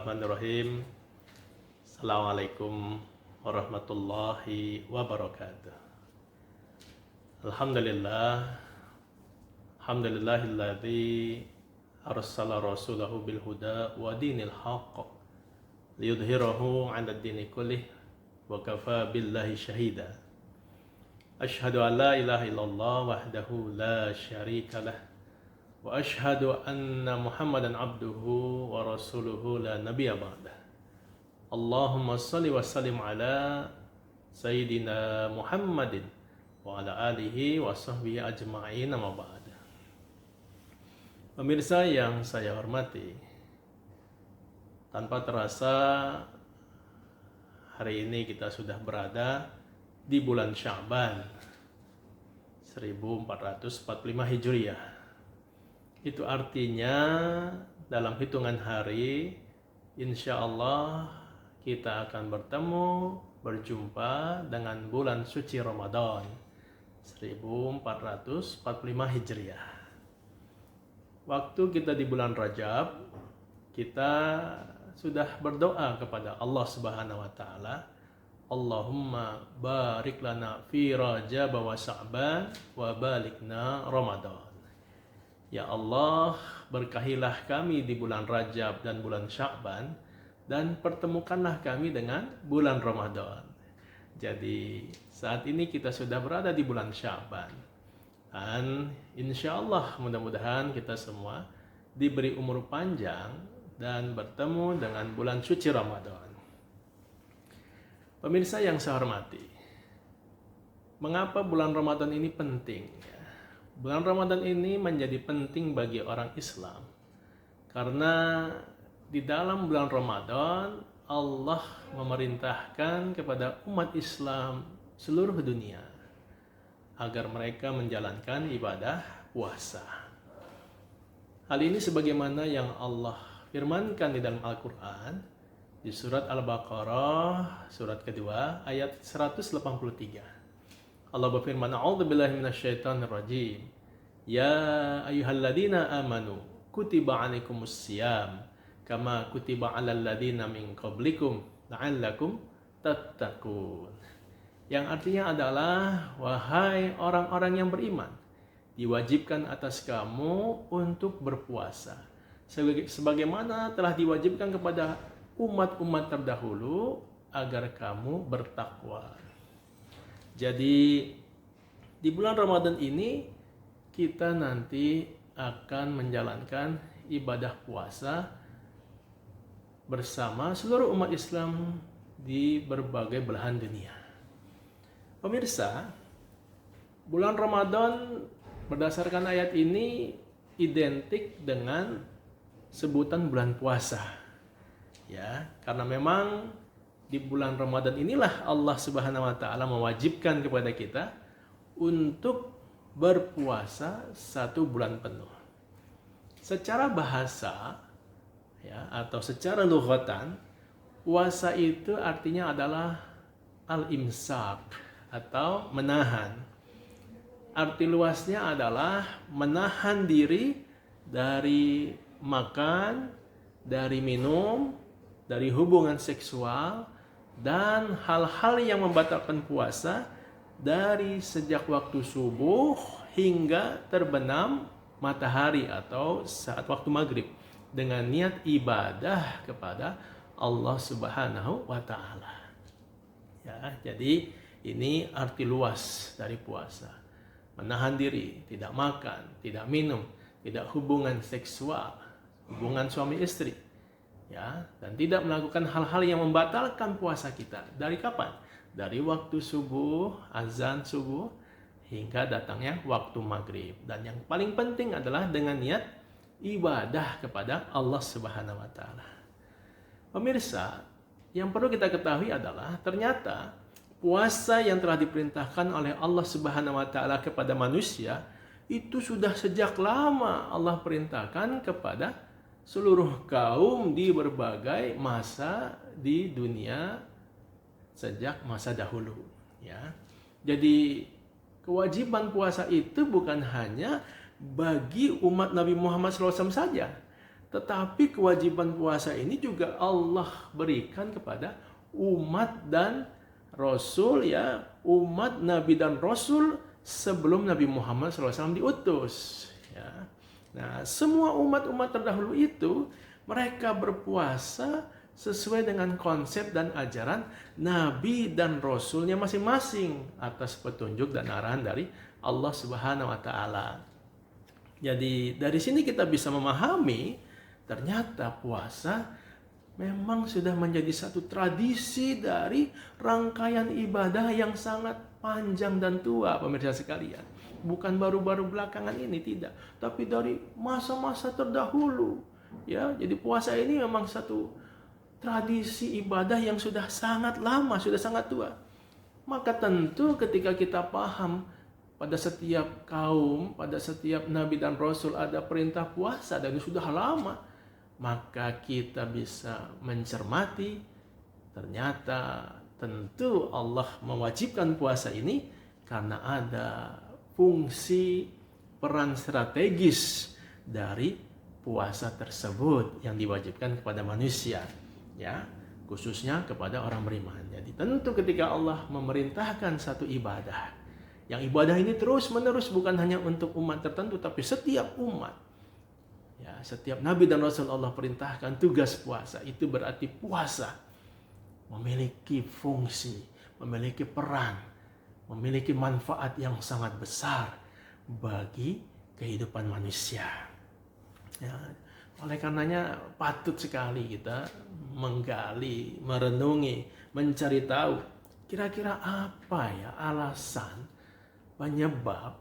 Bismillahirrahmanirrahim. Assalamualaikum warahmatullahi wabarakatuh. Alhamdulillahilladzi arsala rasulahu bil huda wa dinil haqq liyudhhirahu 'ala ad-dini kullih wa kafa billahi shahida. Asyhadu an la ilaha illallah wahdahu la syarika lah wa asyhadu anna Muhammadan abduhu wa rasuluhu la nabiyya ba'dah. Allahumma shalli wa sallim ala sayyidina Muhammadin wa ala alihi wa sahbihi ajma'in, amma ba'd. Pemirsa yang saya hormati, tanpa terasa hari ini kita sudah berada di bulan Sya'ban 1445 Hijriah. Itu artinya dalam hitungan hari insya Allah kita akan berjumpa dengan bulan suci Ramadan 1445 Hijriah. Waktu kita di bulan Rajab, kita sudah berdoa kepada Allah Subhanahu wa taala, Allahumma barik lana fi Rajab wa Sya'ban wa balikna Ramadan. Ya Allah, berkahilah kami di bulan Rajab dan bulan Sya'ban, dan pertemukanlah kami dengan bulan Ramadan. Jadi saat ini kita sudah berada di bulan Sya'ban, dan insya Allah mudah-mudahan kita semua diberi umur panjang dan bertemu dengan bulan suci Ramadan. Pemirsa yang saya hormati, mengapa bulan Ramadan ini penting? Bulan Ramadan ini menjadi penting bagi orang Islam karena di dalam bulan Ramadan Allah memerintahkan kepada umat Islam seluruh dunia agar mereka menjalankan ibadah puasa. Hal ini sebagaimana yang Allah firmankan di dalam Al-Quran di surat Al-Baqarah surat kedua ayat 183. Allah berfirman, A'udzubillahi minasyaitonirrajim. Ya ayyuhalladzina amanu kutiba 'alaikumussyiyam kama kutiba 'alal ladzina min qablikum la'allakum tattaqun. Yang artinya adalah, wahai orang-orang yang beriman, diwajibkan atas kamu untuk berpuasa sebagaimana telah diwajibkan kepada umat-umat terdahulu agar kamu bertakwa. Jadi di bulan Ramadan ini kita nanti akan menjalankan ibadah puasa bersama seluruh umat Islam di berbagai belahan dunia. Pemirsa, bulan Ramadan berdasarkan ayat ini identik dengan sebutan bulan puasa. Ya, karena memang di bulan Ramadan inilah Allah Subhanahu wa taala mewajibkan kepada kita untuk berpuasa 1 bulan penuh. Secara bahasa ya, atau secara lughatan, puasa itu artinya adalah al-imsak atau menahan. Arti luasnya adalah menahan diri dari makan, dari minum, dari hubungan seksual, dan hal-hal yang membatalkan puasa dari sejak waktu subuh hingga terbenam matahari atau saat waktu maghrib dengan niat ibadah kepada Allah Subhanahu wa taala. Ya, jadi ini arti luas dari puasa. Menahan diri, tidak makan, tidak minum, tidak hubungan seksual, hubungan suami istri. Ya, dan tidak melakukan hal-hal yang membatalkan puasa kita. Dari kapan? Dari waktu subuh, azan subuh, hingga datangnya waktu maghrib. Dan yang paling penting adalah dengan niat ibadah kepada Allah Subhanahu wa taala. Pemirsa, yang perlu kita ketahui adalah ternyata puasa yang telah diperintahkan oleh Allah Subhanahu wa taala kepada manusia itu sudah sejak lama Allah perintahkan kepada seluruh kaum di berbagai masa di dunia sejak masa dahulu, ya. Jadi kewajiban puasa itu bukan hanya bagi umat Nabi Muhammad SAW saja, Tetapi kewajiban puasa ini juga Allah berikan kepada umat dan Rasul, ya, umat Nabi dan Rasul sebelum Nabi Muhammad SAW diutus. Ya. Nah, semua umat-umat terdahulu itu mereka berpuasa sesuai dengan konsep dan ajaran Nabi dan Rasulnya masing-masing atas petunjuk dan arahan dari Allah Subhanahu wa Ta'ala. Jadi dari sini kita bisa memahami ternyata puasa memang sudah menjadi satu tradisi dari rangkaian ibadah yang sangat panjang dan tua, pemirsa sekalian. Bukan baru-baru belakangan ini, tidak, tapi dari masa-masa terdahulu. Ya, jadi puasa ini memang satu tradisi ibadah yang sudah sangat lama, sudah sangat tua. Maka tentu ketika kita paham pada setiap kaum, pada setiap nabi dan rasul ada perintah puasa dan sudah lama, maka kita bisa mencermati ternyata tentu Allah mewajibkan puasa ini karena ada fungsi peran strategis dari puasa tersebut yang diwajibkan kepada manusia, ya, khususnya kepada orang beriman. Jadi tentu ketika Allah memerintahkan satu ibadah, yang ibadah ini terus-menerus bukan hanya untuk umat tertentu, tapi setiap umat. Ya, setiap nabi dan rasul Allah perintahkan tugas puasa. Itu berarti puasa memiliki fungsi, memiliki peran, memiliki manfaat yang sangat besar bagi kehidupan manusia. Ya, oleh karenanya patut sekali kita menggali, merenungi, mencari tahu kira-kira apa ya alasan, penyebab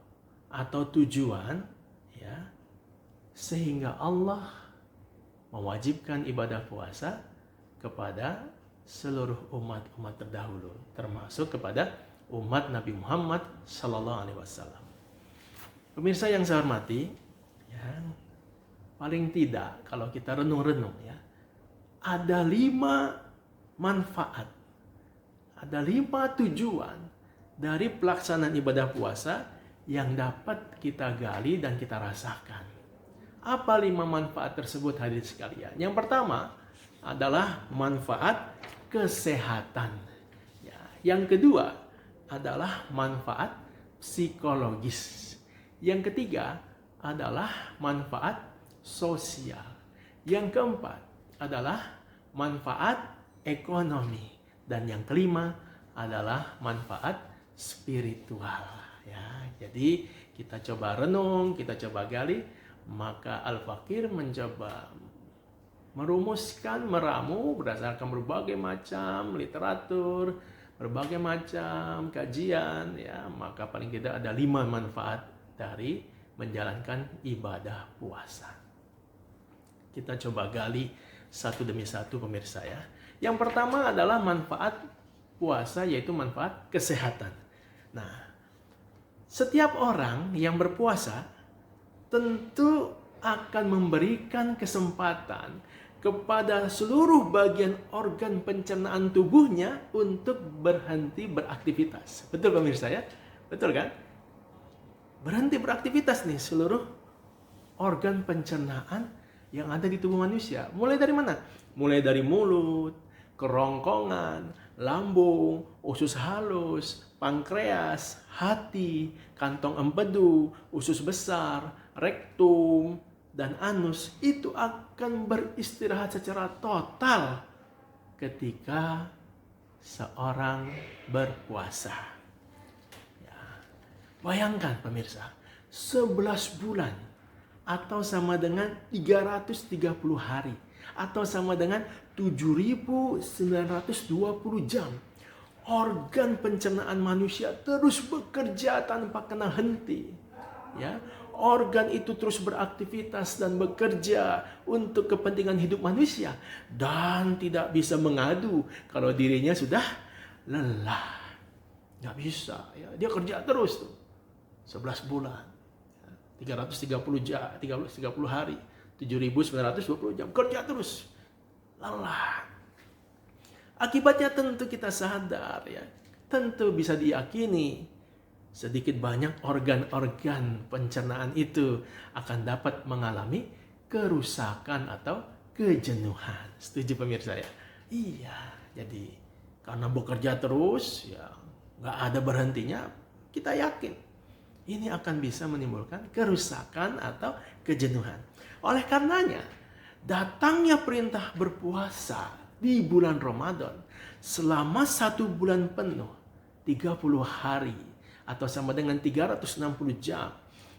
atau tujuan, ya, sehingga Allah mewajibkan ibadah puasa kepada seluruh umat-umat terdahulu, termasuk kepada umat Nabi Muhammad Sallallahu Alaihi Wasallam. Pemirsa yang saya hormati, ya, paling tidak kalau kita renung-renung, ya, ada 5 manfaat, ada 5 tujuan dari pelaksanaan ibadah puasa yang dapat kita gali dan kita rasakan. Apa 5 manfaat tersebut, hadirin sekalian? Yang pertama adalah manfaat kesehatan. Ya, yang kedua adalah manfaat psikologis. Yang ketiga adalah manfaat sosial. Yang keempat adalah manfaat ekonomi. Dan yang kelima adalah manfaat spiritual. Ya, jadi kita coba renung, kita coba gali. Maka Al-Fakir mencoba merumuskan, meramu berdasarkan berbagai macam literatur, berbagai macam kajian, ya, maka paling tidak ada 5 manfaat dari menjalankan ibadah puasa. Kita coba gali satu demi satu, pemirsa, ya. Yang pertama adalah manfaat puasa, yaitu manfaat kesehatan. Nah, setiap orang yang berpuasa tentu akan memberikan kesempatan kepada seluruh bagian organ pencernaan tubuhnya untuk berhenti beraktivitas. Betul pemirsa, ya? Betul kan? Berhenti beraktivitas nih seluruh organ pencernaan yang ada di tubuh manusia. Mulai dari mana? Mulai dari mulut, kerongkongan, lambung, usus halus, pankreas, hati, kantong empedu, usus besar, rektum, dan anus itu akan beristirahat secara total ketika seorang berpuasa. Ya. Bayangkan pemirsa, 11 bulan atau sama dengan 330 hari atau sama dengan 7.920 jam. Organ pencernaan manusia terus bekerja tanpa kenal henti. Ya, organ itu terus beraktivitas dan bekerja untuk kepentingan hidup manusia dan tidak bisa mengadu kalau dirinya sudah lelah. Nggak bisa, ya. Dia kerja terus tuh 11 bulan, 330 jam, 330 hari, 7.920 jam kerja terus, lelah. Akibatnya tentu kita sadar, ya, tentu bisa diyakini sedikit banyak organ-organ pencernaan itu akan dapat mengalami kerusakan atau kejenuhan. Setuju pemirsa ya? Iya, jadi karena bekerja terus, ya nggak ada berhentinya, kita yakin ini akan bisa menimbulkan kerusakan atau kejenuhan. Oleh karenanya, datangnya perintah berpuasa di bulan Ramadan selama 1 bulan penuh, 30 hari, atau sama dengan 360 jam,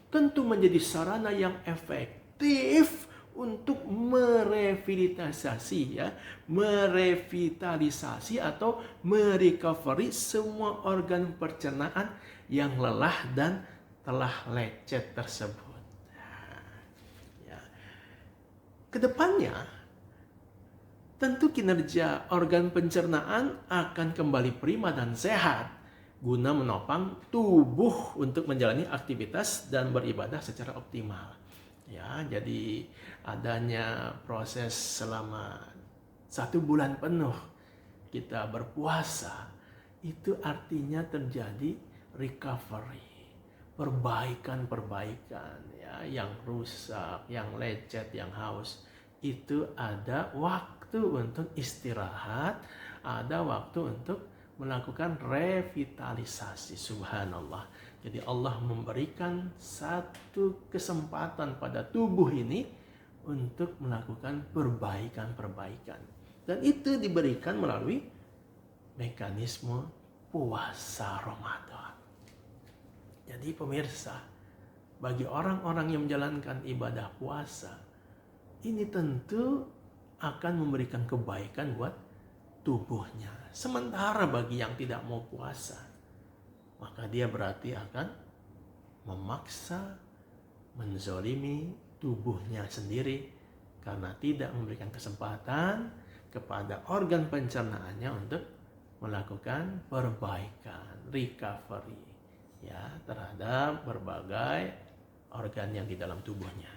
tentu menjadi sarana yang efektif untuk merevitalisasi atau merecovery semua organ pencernaan yang lelah dan telah lecet tersebut. Ya. Kedepannya, tentu kinerja organ pencernaan akan kembali prima dan sehat guna menopang tubuh untuk menjalani aktivitas dan beribadah secara optimal. Ya, jadi adanya proses selama 1 bulan penuh kita berpuasa, itu artinya terjadi recovery, perbaikan ya, yang rusak, yang lecet, yang haus. Itu ada waktu untuk istirahat, ada waktu untuk melakukan revitalisasi. Subhanallah. Jadi Allah memberikan satu kesempatan pada tubuh ini untuk melakukan perbaikan. Dan itu diberikan melalui mekanisme puasa Ramadan. Jadi pemirsa, bagi orang-orang yang menjalankan ibadah puasa, ini tentu akan memberikan kebaikan buat tubuhnya. Sementara bagi yang tidak mau puasa, maka dia berarti akan memaksa, menzolimi tubuhnya sendiri karena tidak memberikan kesempatan kepada organ pencernaannya untuk melakukan perbaikan, recovery ya, terhadap berbagai organ yang di dalam tubuhnya.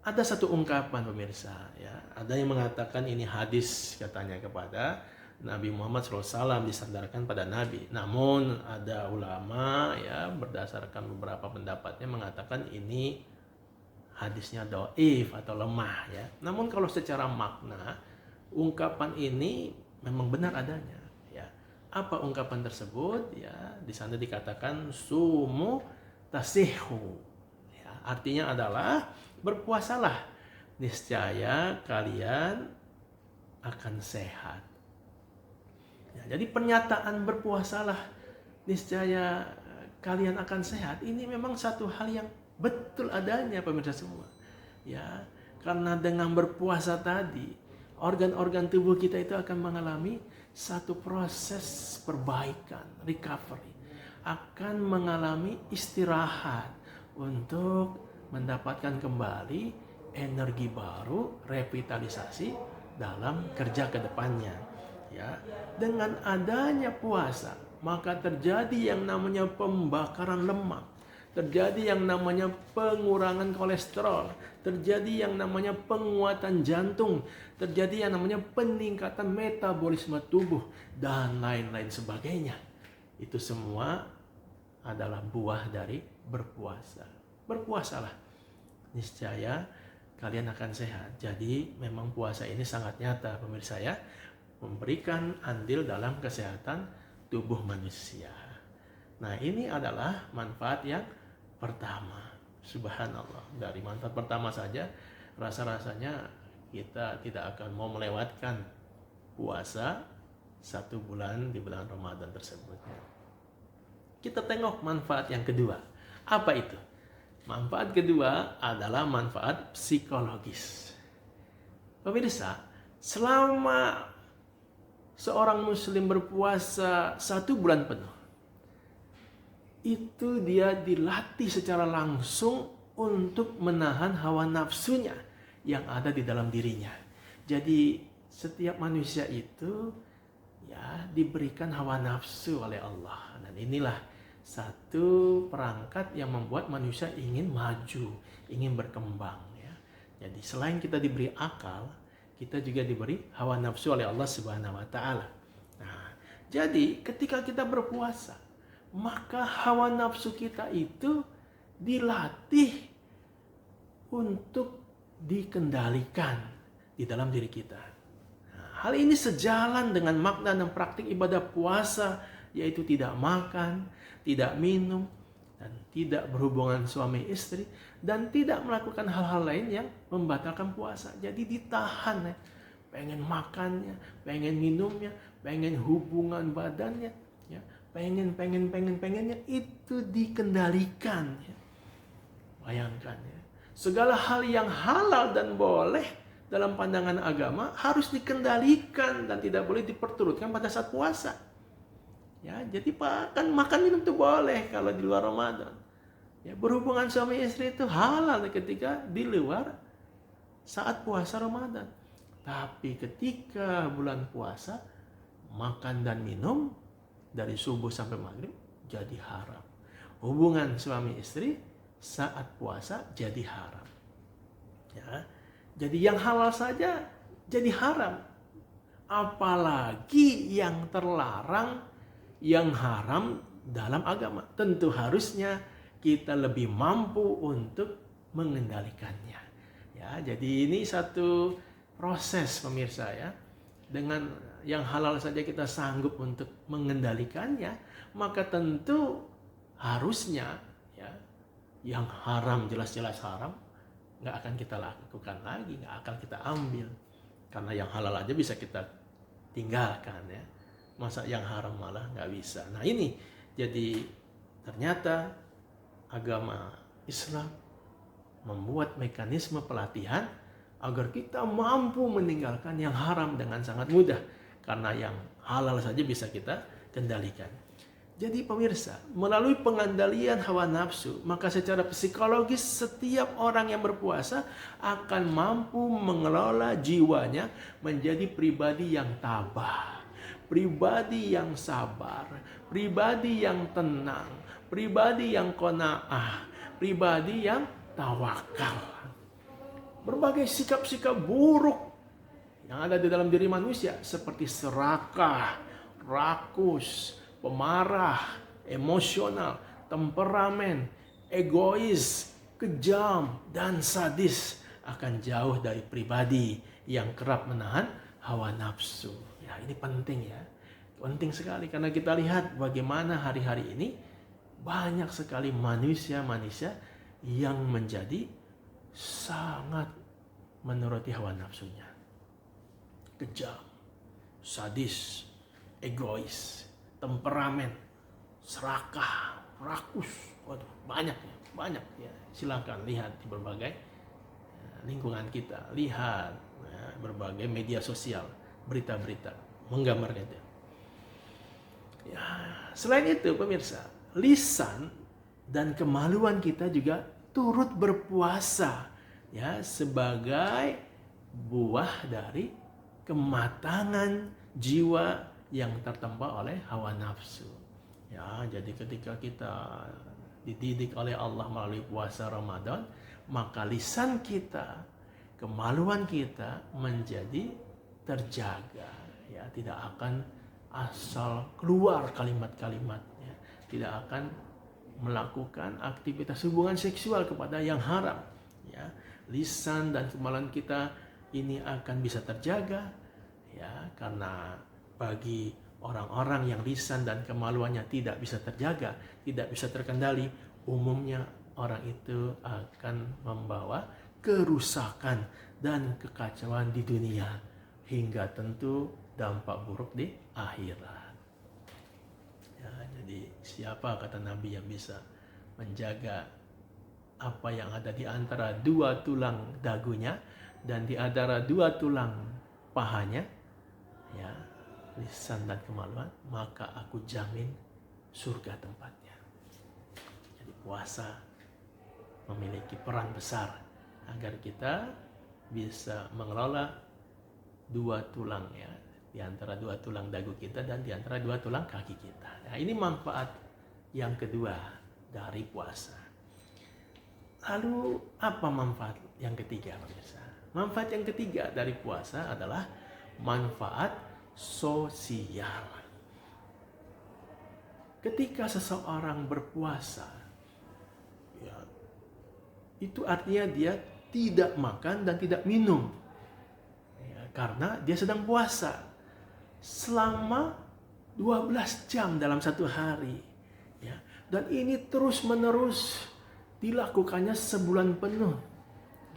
Ada satu ungkapan pemirsa ya, ada yang mengatakan ini hadis katanya kepada Nabi Muhammad SAW, disandarkan pada Nabi. Namun ada ulama ya berdasarkan beberapa pendapatnya mengatakan ini hadisnya dhaif atau lemah ya. Namun kalau secara makna ungkapan ini memang benar adanya ya. Apa ungkapan tersebut ya? Di sana dikatakan sumu tasihu. Ya, artinya adalah berpuasalah, niscaya kalian akan sehat. Ya, jadi pernyataan berpuasalah, niscaya kalian akan sehat, ini memang satu hal yang betul adanya pemirsa semua. Ya, karena dengan berpuasa tadi, organ-organ tubuh kita itu akan mengalami satu proses perbaikan, recovery, akan mengalami istirahat untuk mendapatkan kembali energi baru, revitalisasi dalam kerja ke depannya. Ya, dengan adanya puasa, maka terjadi yang namanya pembakaran lemak, terjadi yang namanya pengurangan kolesterol, terjadi yang namanya penguatan jantung, terjadi yang namanya peningkatan metabolisme tubuh, dan lain-lain sebagainya. Itu semua adalah buah dari berpuasa. Berpuasalah, niscaya kalian akan sehat. Jadi memang puasa ini sangat nyata pemirsa ya, memberikan andil dalam kesehatan tubuh manusia. Nah, ini adalah manfaat yang pertama. Subhanallah, dari manfaat pertama saja rasa-rasanya kita tidak akan mau melewatkan puasa 1 bulan di bulan Ramadan tersebut. Kita tengok manfaat yang kedua. Apa itu? Manfaat kedua adalah manfaat psikologis. Pemirsa, selama seorang muslim berpuasa 1 bulan penuh, itu dia dilatih secara langsung untuk menahan hawa nafsunya yang ada di dalam dirinya. Jadi setiap manusia itu ya diberikan hawa nafsu oleh Allah. Dan inilah satu perangkat yang membuat manusia ingin maju, ingin berkembang ya. Jadi selain kita diberi akal, kita juga diberi hawa nafsu oleh Allah Subhanahu wa taala. Nah, jadi ketika kita berpuasa, maka hawa nafsu kita itu dilatih untuk dikendalikan di dalam diri kita. Nah, hal ini sejalan dengan makna dan praktik ibadah puasa, yaitu tidak makan, tidak minum, dan tidak berhubungan suami istri, dan tidak melakukan hal-hal lain yang membatalkan puasa. Jadi ditahan ya. Pengen makannya, pengen minumnya, pengen hubungan badannya, ya, pengennya itu dikendalikan. Ya. Bayangkan ya. Segala hal yang halal dan boleh dalam pandangan agama harus dikendalikan dan tidak boleh diperturutkan pada saat puasa. Ya, jadi makan minum itu boleh kalau di luar Ramadan. Ya, berhubungan suami istri itu halal ketika di luar saat puasa Ramadan. Tapi ketika bulan puasa, makan dan minum dari subuh sampai maghrib jadi haram. Hubungan suami istri saat puasa jadi haram. Ya, jadi yang halal saja jadi haram. Apalagi yang terlarang, yang haram dalam agama. Tentu harusnya kita lebih mampu untuk mengendalikannya. Ya, jadi ini satu proses pemirsa ya. Dengan yang halal saja kita sanggup untuk mengendalikannya, maka tentu harusnya ya yang haram, jelas-jelas haram, nggak akan kita lakukan lagi, nggak akan kita ambil. Karena yang halal aja bisa kita tinggalkan ya. Masa yang haram malah nggak bisa. Nah ini jadi ternyata agama Islam membuat mekanisme pelatihan agar kita mampu meninggalkan yang haram dengan sangat mudah. Karena yang halal saja bisa kita kendalikan. Jadi pemirsa, melalui pengendalian hawa nafsu, maka secara psikologis setiap orang yang berpuasa akan mampu mengelola jiwanya menjadi pribadi yang tabah, pribadi yang sabar, pribadi yang tenang, pribadi yang qanaah, pribadi yang tawakal. Berbagai sikap-sikap buruk yang ada di dalam diri manusia seperti serakah, rakus, pemarah, emosional, temperamen, egois, kejam, dan sadis akan jauh dari pribadi yang kerap menahan hawa nafsu. Ya, ini penting ya. Penting sekali karena kita lihat bagaimana hari-hari ini banyak sekali manusia-manusia yang menjadi sangat menuruti hawa nafsunya. Kejam, sadis, egois, temperamen, serakah, rakus. Waduh, banyak ya. Silakan lihat di berbagai lingkungan kita, lihat berbagai media sosial, berita-berita menggambarkan itu. Ya, selain itu pemirsa, lisan dan kemaluan kita juga turut berpuasa ya sebagai buah dari kematangan jiwa yang tertempa oleh hawa nafsu. Ya, jadi ketika kita dididik oleh Allah melalui puasa Ramadan, maka lisan kita, kemaluan kita menjadi terjaga. Ya, tidak akan asal keluar kalimat-kalimatnya, tidak akan melakukan aktivitas hubungan seksual kepada yang haram. Ya, lisan dan kemaluan kita ini akan bisa terjaga, ya, karena bagi orang-orang yang lisan dan kemaluannya tidak bisa terjaga, tidak bisa terkendali, umumnya orang itu akan membawa kerusakan dan kekacauan di dunia hingga tentu dampak buruk di akhirat. Ya, jadi siapa kata Nabi yang bisa menjaga apa yang ada di antara dua tulang dagunya dan di antara dua tulang pahanya, ya, lisan dan kemaluan, maka aku jamin surga tempatnya. Jadi puasa memiliki peran besar agar kita bisa mengelola dua tulang ya, di antara dua tulang dagu kita dan di antara dua tulang kaki kita. Nah, ini manfaat yang kedua dari puasa. Lalu apa manfaat yang ketiga, pemirsa? Manfaat yang ketiga dari puasa adalah manfaat sosial. Ketika seseorang berpuasa, ya, itu artinya dia tidak makan dan tidak minum. Ya, karena dia sedang puasa selama 12 jam dalam satu hari. Ya, dan ini terus-menerus dilakukannya sebulan penuh.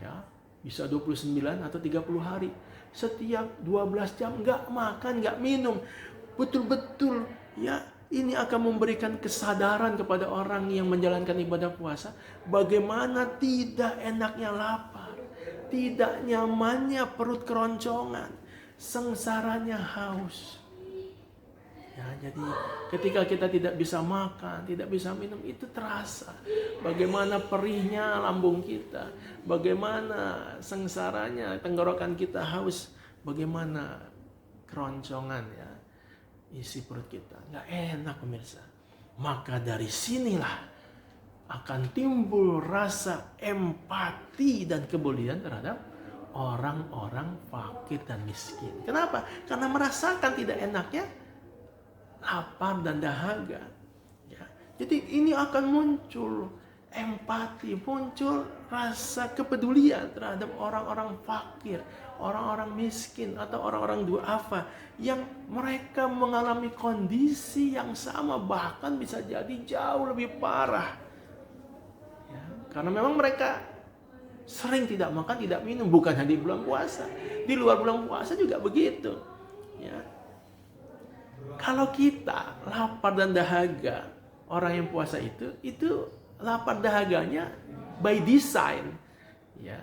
Ya, bisa 29 atau 30 hari. Setiap 12 jam nggak makan, nggak minum. Betul-betul ya, ini akan memberikan kesadaran kepada orang yang menjalankan ibadah puasa bagaimana tidak enaknya lapar, tidak nyamannya perut keroncongan, sengsaranya haus. Ya, jadi ketika kita tidak bisa makan, tidak bisa minum, itu terasa bagaimana perihnya lambung kita, bagaimana sengsaranya tenggorokan kita haus, bagaimana keroncongan ya isi perut kita, nggak enak pemirsa. Maka dari sinilah akan timbul rasa empati dan kepedulian terhadap orang-orang fakir dan miskin. Kenapa? Karena merasakan tidak enaknya lapar dan dahaga. Ya. Jadi ini akan muncul empati, muncul rasa kepedulian terhadap orang-orang fakir, orang-orang miskin atau orang-orang duafa yang mereka mengalami kondisi yang sama, bahkan bisa jadi jauh lebih parah. Ya, karena memang mereka sering tidak makan, tidak minum, bukan hanya di bulan puasa, di luar bulan puasa juga begitu. Ya. Kalau kita lapar dan dahaga, orang yang puasa itu lapar dahaganya by design, ya,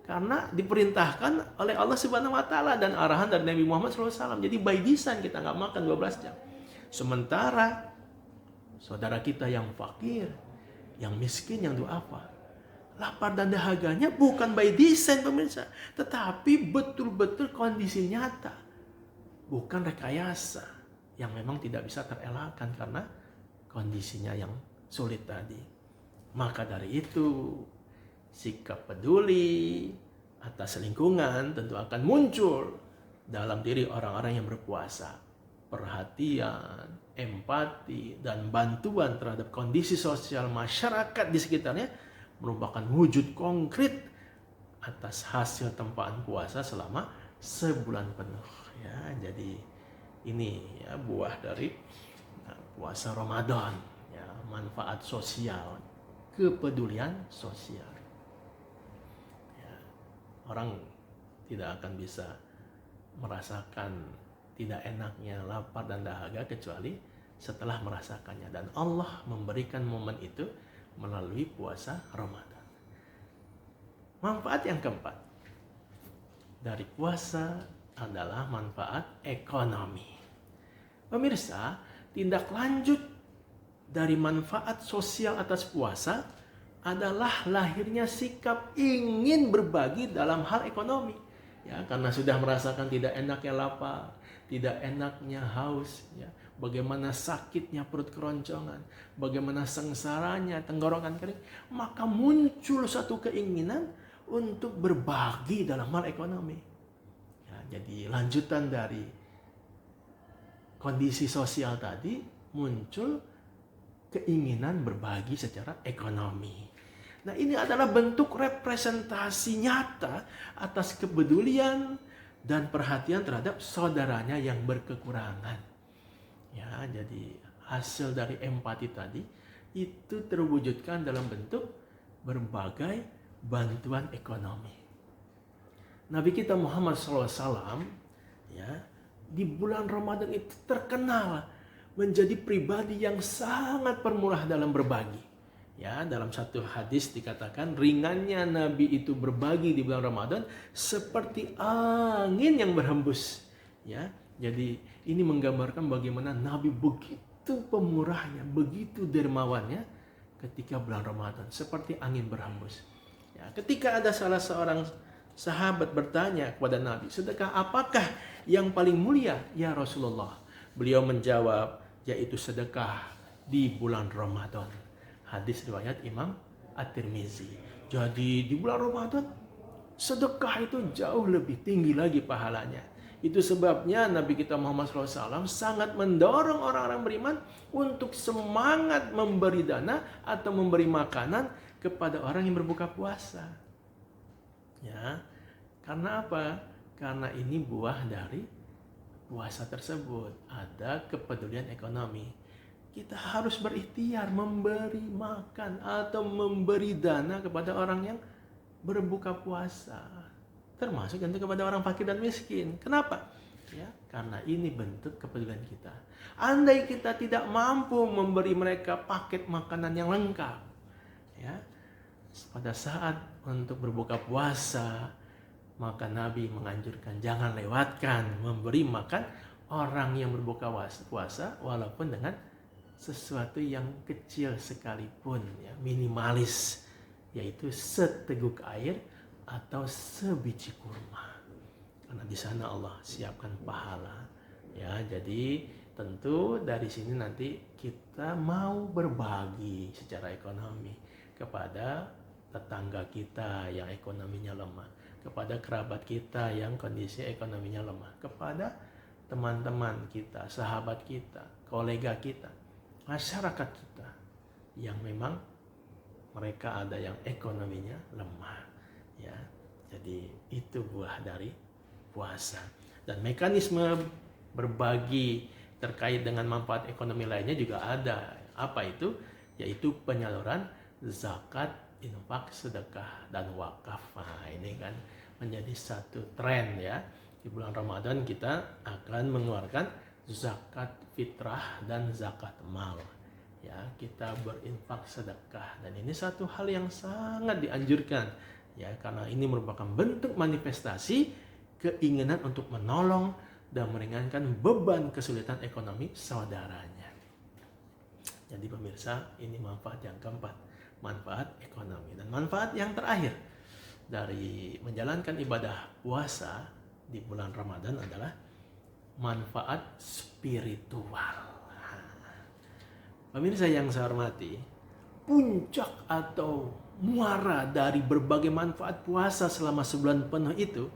karena diperintahkan oleh Allah Subhanahu Wa Taala dan arahan dari Nabi Muhammad SAW. Jadi by design kita nggak makan 12 jam. Sementara saudara kita yang fakir, yang miskin, yang duafa, lapar dan dahaganya bukan by design pemirsa, tetapi betul-betul kondisi nyata, bukan rekayasa yang memang tidak bisa terelakkan karena kondisinya yang sulit tadi. Maka dari itu sikap peduli atas lingkungan tentu akan muncul dalam diri orang-orang yang berpuasa. Perhatian, empati, dan bantuan terhadap kondisi sosial masyarakat di sekitarnya merupakan wujud konkret atas hasil tempaan puasa selama sebulan penuh. Ya, jadi ini ya buah dari puasa Ramadan, ya, manfaat sosial, kepedulian sosial. Ya, orang tidak akan bisa merasakan tidak enaknya lapar dan dahaga kecuali setelah merasakannya, dan Allah memberikan momen itu melalui puasa Ramadan. Manfaat yang keempat dari puasa adalah manfaat ekonomi. Pemirsa, tindak lanjut dari manfaat sosial atas puasa adalah lahirnya sikap ingin berbagi dalam hal ekonomi. Ya, karena sudah merasakan tidak enaknya lapar, tidak enaknya haus, ya, bagaimana sakitnya perut keroncongan, bagaimana sengsaranya tenggorokan kering, maka muncul satu keinginan untuk berbagi dalam hal ekonomi. Ya, jadi lanjutan dari kondisi sosial tadi muncul keinginan berbagi secara ekonomi. Nah, ini adalah bentuk representasi nyata atas kepedulian dan perhatian terhadap saudaranya yang berkekurangan. Ya, jadi hasil dari empati tadi itu terwujudkan dalam bentuk berbagai bantuan ekonomi. Nabi kita Muhammad SAW ya, di bulan Ramadan itu terkenal menjadi pribadi yang sangat permurah dalam berbagi. Ya, dalam satu hadis dikatakan ringannya Nabi itu berbagi di bulan Ramadan seperti angin yang berhembus. Ya, jadi ini menggambarkan bagaimana Nabi begitu pemurahnya, begitu dermawannya ketika bulan Ramadan, seperti angin berhembus. Ya, ketika ada salah seorang sahabat bertanya kepada Nabi, sedekah apakah yang paling mulia ya Rasulullah? Beliau menjawab, yaitu sedekah di bulan Ramadan. Hadis riwayat Imam At-Tirmizi. Jadi di bulan Ramadan sedekah itu jauh lebih tinggi lagi pahalanya. Itu sebabnya Nabi kita Muhammad SAW sangat mendorong orang-orang beriman untuk semangat memberi dana atau memberi makanan kepada orang yang berbuka puasa. Ya, karena apa? Karena ini buah dari puasa tersebut, ada kepedulian ekonomi. Kita harus berikhtiar memberi makan atau memberi dana kepada orang yang berbuka puasa, termasuk tentu kepada orang fakir dan miskin. Kenapa? Ya, karena ini bentuk kepedulian kita. Andai kita tidak mampu memberi mereka paket makanan yang lengkap, ya, pada saat untuk berbuka puasa, maka Nabi menganjurkan jangan lewatkan memberi makan orang yang berbuka puasa walaupun dengan sesuatu yang kecil sekalipun, ya, minimalis, yaitu seteguk air atau sebiji kurma. Karena di sana Allah siapkan pahala. Ya, jadi tentu dari sini nanti kita mau berbagi secara ekonomi kepada tetangga kita yang ekonominya lemah, kepada kerabat kita yang kondisi ekonominya lemah, kepada teman-teman kita, sahabat kita, kolega kita, masyarakat kita yang memang mereka ada yang ekonominya lemah. Ya, jadi itu buah dari puasa. Dan mekanisme berbagi terkait dengan manfaat ekonomi lainnya juga ada. Apa itu? Yaitu penyaluran zakat, infak, sedekah, dan wakaf. Nah, ini kan menjadi satu tren, ya. Di bulan Ramadan kita akan mengeluarkan zakat fitrah dan zakat mal. Ya, kita berinfak sedekah, dan ini satu hal yang sangat dianjurkan, ya, karena ini merupakan bentuk manifestasi keinginan untuk menolong dan meringankan beban kesulitan ekonomi saudaranya. Jadi pemirsa, ini manfaat yang keempat, manfaat ekonomi. Dan manfaat yang terakhir dari menjalankan ibadah puasa di bulan Ramadan adalah manfaat spiritual. Pemirsa yang saya hormati, puncak atau muara dari berbagai manfaat puasa selama sebulan penuh itu,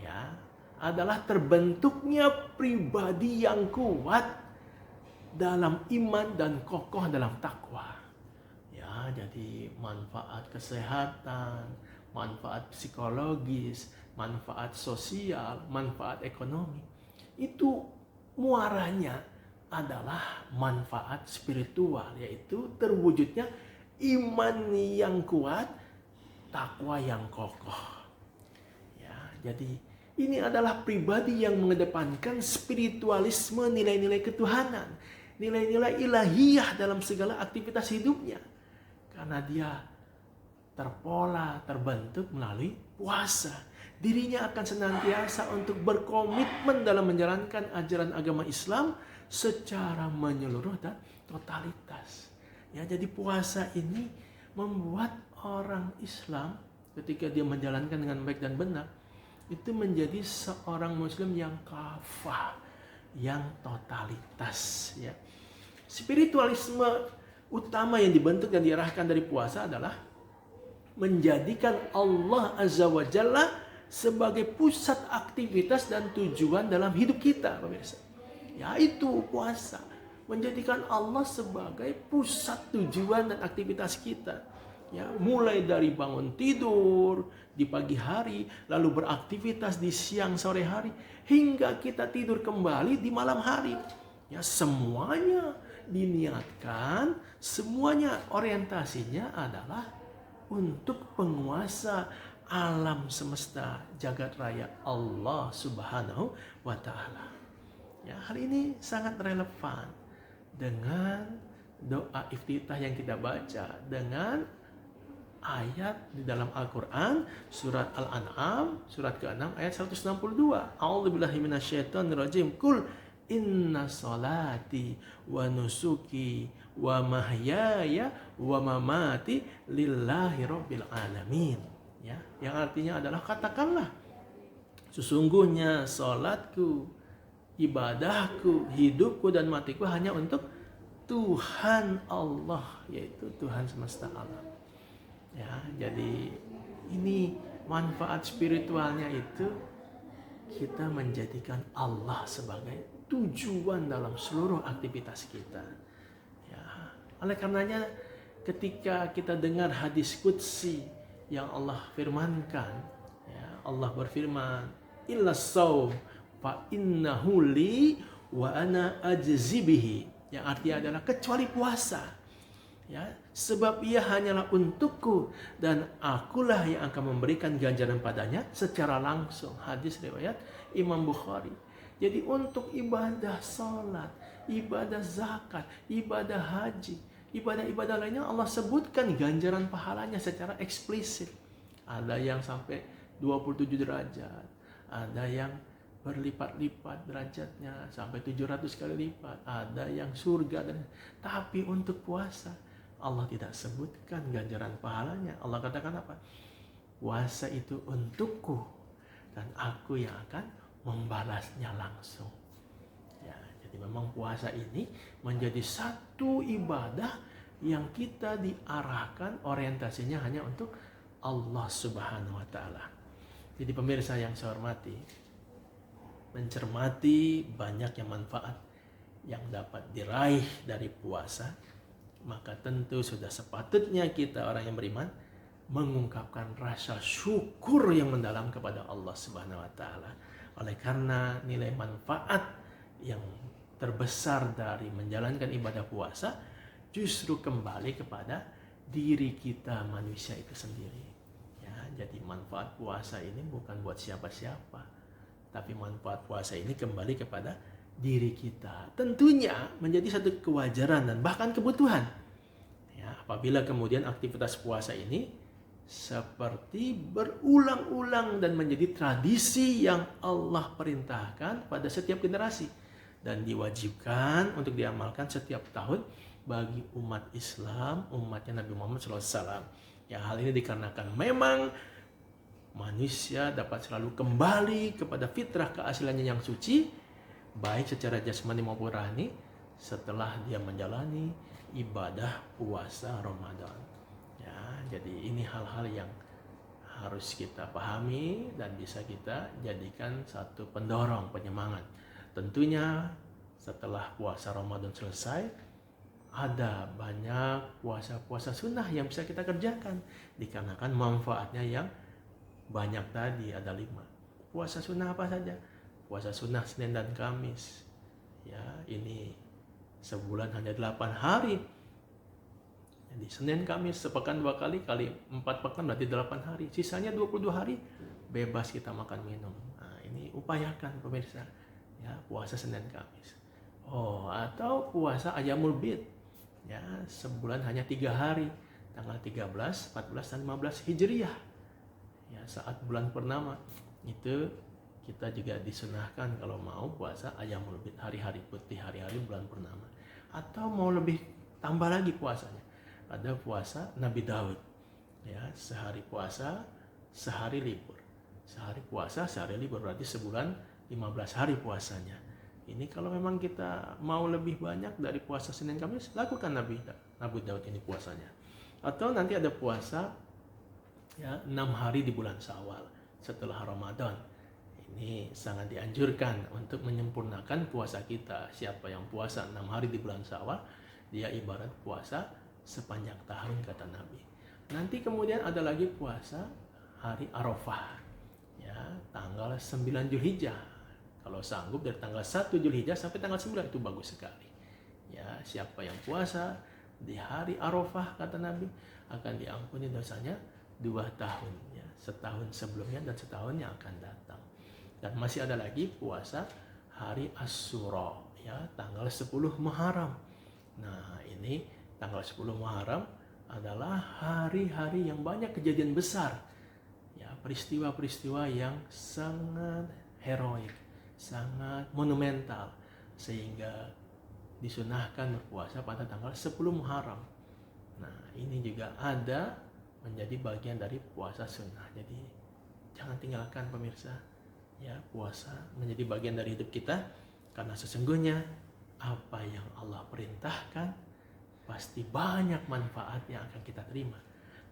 ya, adalah terbentuknya pribadi yang kuat dalam iman dan kokoh dalam takwa. Ya, jadi manfaat kesehatan, manfaat psikologis, manfaat sosial, manfaat ekonomi, itu muaranya adalah manfaat spiritual, yaitu terwujudnya iman yang kuat, takwa yang kokoh. Ya, jadi ini adalah pribadi yang mengedepankan spiritualisme, nilai-nilai ketuhanan, nilai-nilai ilahiyah dalam segala aktivitas hidupnya. Karena dia terpola, terbentuk melalui puasa. Dirinya akan senantiasa untuk berkomitmen dalam menjalankan ajaran agama Islam secara menyeluruh dan totalitas. Ya, jadi puasa ini membuat orang Islam ketika dia menjalankan dengan baik dan benar, itu menjadi seorang muslim yang kafah, yang totalitas, ya. Spiritualisme utama yang dibentuk dan diarahkan dari puasa adalah menjadikan Allah Azza wa Jalla sebagai pusat aktivitas dan tujuan dalam hidup kita, pemirsa. Yaitu puasa, menjadikan Allah sebagai pusat tujuan dan aktivitas kita. Ya, mulai dari bangun tidur di pagi hari, lalu beraktivitas di siang sore hari, hingga kita tidur kembali di malam hari. Ya, semuanya diniatkan, semuanya orientasinya adalah untuk penguasa alam semesta jagat raya Allah Subhanahu wa Ta'ala. Ya, hal ini sangat relevan dengan doa iftitah yang kita baca, dengan ayat di dalam Al-Quran, surat Al-An'am, surat ke-6 ayat 162. A'udzubillahi minasyaitonirrajim. Qul inna salati wa nusuki wa mahyaya wa mamati lillahi rabbil alamin. Ya, yang artinya adalah katakanlah, sesungguhnya salatku, ibadahku, hidupku dan matiku hanya untuk Tuhan Allah, yaitu Tuhan semesta alam. Ya, jadi ini manfaat spiritualnya itu kita menjadikan Allah sebagai tujuan dalam seluruh aktivitas kita. Ya, oleh karenanya ketika kita dengar hadis qudsi yang Allah firmankan. Ya, Allah berfirman, illa saum fa innahu li wa ana ajzi bihi. Yang artinya adalah kecuali puasa. Ya, sebab ia hanyalah untukku dan akulah yang akan memberikan ganjaran padanya secara langsung. Hadis riwayat Imam Bukhari. Jadi untuk ibadah salat, ibadah zakat, ibadah haji, ibadah-ibadah lainnya Allah sebutkan ganjaran pahalanya secara eksplisit. Ada yang sampai 27 derajat, ada yang berlipat-lipat derajatnya sampai 700 kali lipat, ada yang surga. Tapi untuk puasa Allah tidak sebutkan ganjaran pahalanya. Allah katakan apa? Puasa itu untukku dan aku yang akan membalasnya langsung. Ya, jadi memang puasa ini menjadi satu ibadah yang kita diarahkan orientasinya hanya untuk Allah Subhanahu wa taala. Jadi pemirsa yang saya hormati, mencermati banyaknya manfaat yang dapat diraih dari puasa, maka tentu sudah sepatutnya kita orang yang beriman mengungkapkan rasa syukur yang mendalam kepada Allah Subhanahu wa taala. Oleh karena nilai manfaat yang terbesar dari menjalankan ibadah puasa justru kembali kepada diri kita manusia itu sendiri. Ya, jadi manfaat puasa ini bukan buat siapa-siapa, tapi manfaat puasa ini kembali kepada diri kita. Tentunya menjadi satu kewajaran dan bahkan kebutuhan. Ya, apabila kemudian aktivitas puasa ini seperti berulang-ulang dan menjadi tradisi yang Allah perintahkan pada setiap generasi dan diwajibkan untuk diamalkan setiap tahun bagi umat Islam, umatnya Nabi Muhammad SAW. Ya, hal ini dikarenakan memang manusia dapat selalu kembali kepada fitrah keasliannya yang suci, baik secara jasmani maupun rohani, setelah dia menjalani ibadah puasa Ramadan. Ya, jadi ini hal-hal yang harus kita pahami dan bisa kita jadikan satu pendorong, penyemangat. Tentunya setelah puasa Ramadan selesai, ada banyak puasa-puasa sunnah yang bisa kita kerjakan dikarenakan manfaatnya yang banyak tadi. Ada 5 puasa sunnah apa saja. Puasa sunnah Senin dan Kamis. Ya, ini sebulan hanya 8 hari. Jadi Senin Kamis sepekan 2 kali, kali 4 pekan berarti 8 hari. Sisanya 22 hari bebas kita makan minum. Nah, ini upayakan pemirsa. Ya, puasa Senin Kamis. Oh, atau puasa Ayyamul Bid. Ya, sebulan hanya 3 hari. Tanggal 13, 14 dan 15 Hijriah. Ya, saat bulan purnama. Itu kita juga disunahkan kalau mau puasa Ayyamul Bid, hari-hari putih, hari-hari bulan purnama. Atau mau lebih tambah lagi puasanya, ada puasa Nabi Daud. Ya, sehari puasa, sehari libur. Sehari puasa, sehari libur, berarti sebulan 15 hari puasanya. Ini kalau memang kita mau lebih banyak dari puasa Senin Kamis, lakukan Nabi Daud ini puasanya. Atau nanti ada puasa ya 6 hari di bulan Syawal setelah Ramadan. Ini sangat dianjurkan untuk menyempurnakan puasa kita. Siapa yang puasa 6 hari di bulan Syawal, dia ibarat puasa sepanjang tahun, kata Nabi. Nanti kemudian ada lagi puasa hari Arafah. Ya, tanggal 9 Zulhijjah. Kalau sanggup dari tanggal 1 Zulhijjah sampai tanggal 9 itu bagus sekali. Ya, siapa yang puasa di hari Arafah, kata Nabi, akan diampuni dosanya 2 tahun. Ya, setahun sebelumnya dan setahun yang akan datang. Dan masih ada lagi puasa hari Asyura, ya, tanggal 10 Muharram. Nah, ini tanggal 10 Muharram adalah hari-hari yang banyak kejadian besar. Ya, peristiwa-peristiwa yang sangat heroik, sangat monumental, sehingga disunahkan berpuasa pada tanggal 10 Muharram. Nah, ini juga ada menjadi bagian dari puasa sunnah. Jadi jangan tinggalkan pemirsa. Ya, puasa menjadi bagian dari hidup kita, karena sesungguhnya apa yang Allah perintahkan pasti banyak manfaat yang akan kita terima.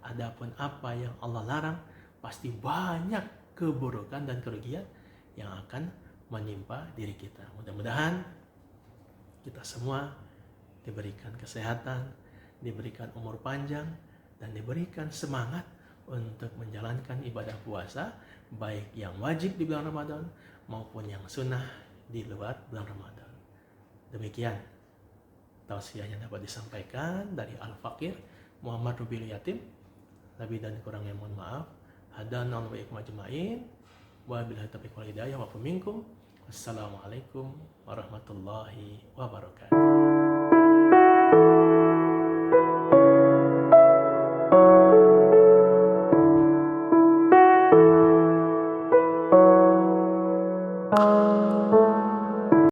Adapun apa yang Allah larang pasti banyak keburukan dan kerugian yang akan menimpa diri kita. Mudah-mudahan kita semua diberikan kesehatan, diberikan umur panjang, dan diberikan semangat untuk menjalankan ibadah puasa, baik yang wajib di bulan Ramadan maupun yang sunnah di luar bulan Ramadan. Demikian tausiah yang dapat disampaikan dari Al-Faqih Muhammad Rubil Yatim. Lebih dan kurangnya mohon maaf. Hadanallahu wa iyyakum ajma'in. Wabillahi taufiq wal hidayah wa minkum. Wassalamualaikum warahmatullahi wabarakatuh.